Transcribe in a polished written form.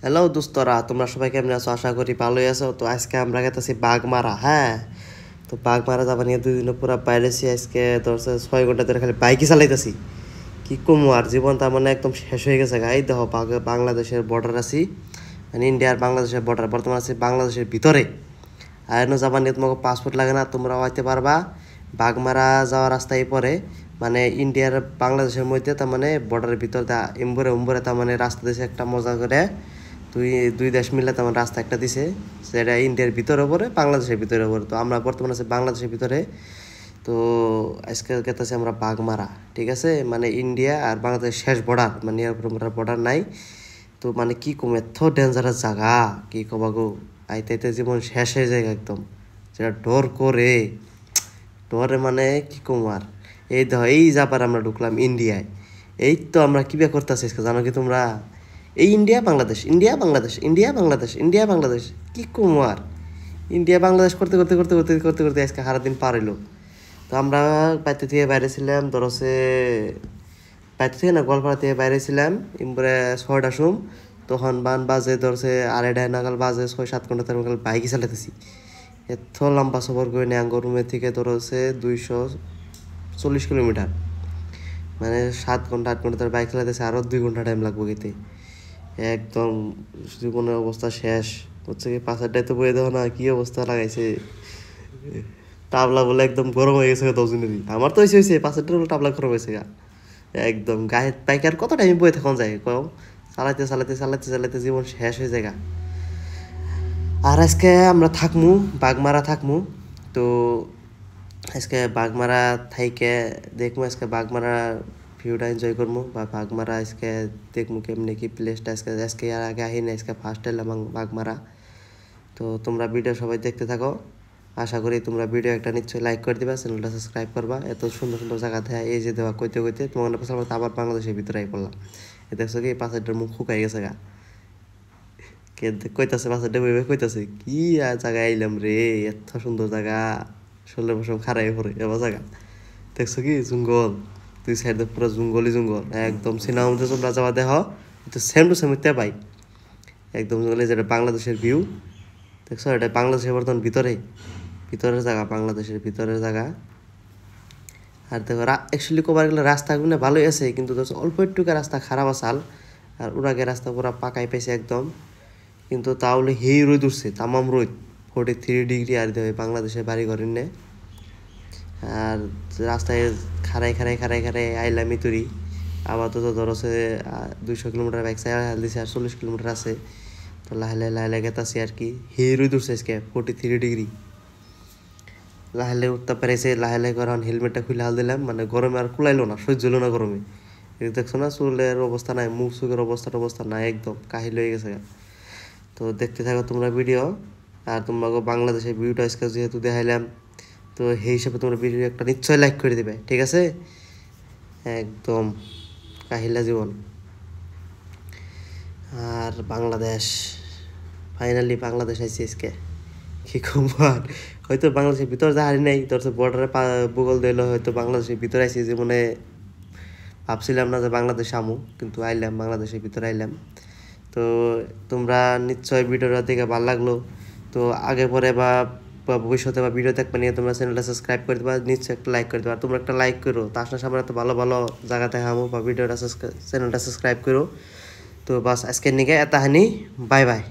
Hello দোস্তরা, তোমরা সবাই কেমন আছো? আশা করি ভালোই আছো। তো আজকে আমরা গেতেছি বাগমারা। হ্যাঁ, তো বাগমারা যাবা নিয়ে 2 দিন পুরো বাইরেছি। আজকে ধরছে 6 ঘন্টা ধরে খালি বাইকই চালাইতেছি। কি কমু আর, জীবন তার মানে একদম শেষ হয়ে গেছে। গাই দেখো, বাংলাদেশের বর্ডার আছি, মানে ইন্ডিয়ার বাংলাদেশের বর্ডার। বর্তমানে আছি বাংলাদেশের ভিতরে। আর এনে যাবা নিয়ে তোমাকে পাসপোর্ট লাগে না, তোমরাও আইতে পারবা। বাগমারা যাওয়ার রাস্তায় পরে মানে ইন্ডিয়ার বাংলাদেশের মধ্যে, তার মানে বর্ডারের ভিতর এম্বরে উম্বরে তার মানে রাস্তা দিয়েছে একটা মজা করে। দুই দুই দেশ মিলে তেমন রাস্তা একটা দিছে, সেটা ইন্ডিয়ার ভিতরে পড়ে বাংলাদেশের ভিতরে পড়ে। তো আমরা বর্তমানে আছি বাংলাদেশের ভিতরে। তো আজকে গেতেছি আমরা বাগমারা, ঠিক আছে? মানে ইন্ডিয়া আর বাংলাদেশের শেষ বর্ডার, মানে এর উপরে বর্ডার নাই। তো মানে কি কম, এত ডেঞ্জারাস জায়গা, কি কবা গো। আইতে আইতে জীবন শেষ হয়ে যায় একদম, যেটা ডর করে। ডরে মানে কি কম আর। এই দেখো, এই যাবার আমরা ঢুকলাম ইন্ডিয়ায়। এই তো আমরা কি বে করতেছি জানো কি তোমরা? এই India Bangladesh, India Bangladesh, India Bangladesh, India Bangladesh, কি কুমার। ইন্ডিয়া বাংলাদেশ করতে করতে করতে করতে করতে করতে আজকে সারাদিন পার হইলো। তো আমরা বাইতে থেকে বাইরে ছিলাম ধরছে, বাইতে থেকে না গোয়ালপাড়া থেকে বাইরে ছিলাম এরপরে 6টার সময়। তখন বান বাজে ধরছে 2:30 নাগাল বাজে, 6-7 ঘন্টা তার বাইকই চালাতেছি। এত লম্বা সফর করে নেয়াঙ্গ রুমের থেকে ধরছে 240 কিলোমিটার, মানে 7 ঘন্টা 8 ঘন্টা তার বাইক চালাতেছে, আরও 2 ঘন্টা টাইম লাগবে গেতে। একদম জীবনের অবস্থা শেষ হচ্ছে। কি পাশেরটাই তো বয়ে দেওয়া না, কি অবস্থা লাগাইছে। টাবলা বলে একদম গরম হয়ে গেছে 10 দিনেরই। আমার তো হয়েছে পাশেরটা বলে টাবলা গরম হয়েছে গা একদম। গায়ে বাইকার কত টাইম বয়ে থাকুন যায় কম, চালাইতে চালাইতে চালাইতে চালাইতে জীবন শেষ হয়ে যায় গা। আর আজকে আমরা থাকমু বাগমারা থাকমু। তো আজকে বাগমারা থাইকে দেখমু, আজকে বাগমারা ভিউটা এনজয় করবো, বা বাগমারা আজকে দেখমু কেমনি কি প্লেসটা। আজকে আজকে আর আগে আহিনি, আজকে ফার্স্ট এলাম বাগমারা। তো তোমরা ভিডিও সবাই দেখতে থাকো। আশা করি তোমরা ভিডিও একটা নিশ্চয়ই লাইক করে দিবা, চ্যানেলটা সাবস্ক্রাইব করবা। এত সুন্দর সুন্দর জায়গা থেকে এই যে দেওয়া কইতে কইতে তোমার পাশে আবার বাংলাদেশের ভিতরে আই পড়লাম। এ দেখছো কি পাশেরটার মুখ শুকাই গেছে গা। কে কইতাছে পাশেরটা বইবে কইতাছে কি জায়গায় আইলাম রে, এত সুন্দর জায়গা। 16 বছর খারাই পড়ে এবার জায়গা। দেখছো কি জঙ্গল, দুই সাইডে পুরো জঙ্গলই জঙ্গল একদম। সিনেমা মধ্যে তোমরা যাওয়া দেখ, তো সেম টু সেম ইত্যা পাই একদম জঙ্গলে। যেটা বাংলাদেশের ভিউ দেখছো, এটা বাংলাদেশের বর্তমান ভিতরের জায়গা, বাংলাদেশের ভিতরের জায়গা। আর দেখো অ্যাকচুয়ালি কবার গেলে রাস্তাগুলো ভালোই আছে, কিন্তু দেখছো অল্প একটুকু রাস্তা খারাপ আসাল। আর ওরাকে রাস্তা পুরো পাকাই পাইছে একদম, কিন্তু তাহলে হেই রোদ উঠছে, তামাম রোদ, 43 ডিগ্রি। আর দেবে বাংলাদেশের বাড়ি ঘরের নে। আর রাস্তায় খাড়াই খাড়াই খাড়াই খাড়াই আইলাম ইতুরি। আপাতত ধরছে 200 কিলোমিটার বাইক চাই দিছে, আর 40 কিলোমিটার আছে। তো লাহে লাহে লাহে লাহে গেতাছি আর কি। রোদ উঠছে আজকে 43 ডিগ্রি। লাহে লাহে উঠতে পেরেছে, লাহে লাহে করে হেলমেটটা খুলে হাল দিলাম, মানে গরমে আর কুলাইলো না, সহ্য হলো না গরমে। এই দেখছো না চুলের অবস্থা নাই, মুখ চুখের অবস্থা নাই, একদম কাহিল হয়ে গেছে। তো দেখতে থাকো তোমরা ভিডিও। আর তোমাকে বাংলাদেশের ভিউটা আজকে যেহেতু দেখাইলাম, তো সেই হিসাবে তোমরা ভিডিও একটা নিশ্চয়ই লাইক করে দেবে, ঠিক আছে? একদম কাহিলা জীবন। আর বাংলাদেশ, ফাইনালি বাংলাদেশ আইসি আজকে, কি খবর। হয়তো বাংলাদেশের ভিতর যা হারি নাই, ধরছে বর্ডারে ভূগোল দিল, হয়তো বাংলাদেশের ভিতরে আইসি। যে মানে ভাবছিলাম না যে বাংলাদেশ আমু, কিন্তু আইলাম বাংলাদেশের ভিতরে আইলাম। তো তোমরা নিশ্চয় ভিডিওটা দেখে ভালো লাগলো। তো আগে পরে বা ভবিষ্যতে বা ভিডিও দেখবে নিয়ে তোমরা চ্যানেলটা সাবস্ক্রাইব করে দেবা, নিশ্চয়ই একটা লাইক করে দেবা। আর তোমরা একটা লাইক করো, তার সামনে এত ভালো ভালো জায়গা দেখাবো, বা ভিডিওটা চ্যানেলটা সাবস্ক্রাইব করো। তো বাস আজকের নিকে এত হানি, বাই বাই।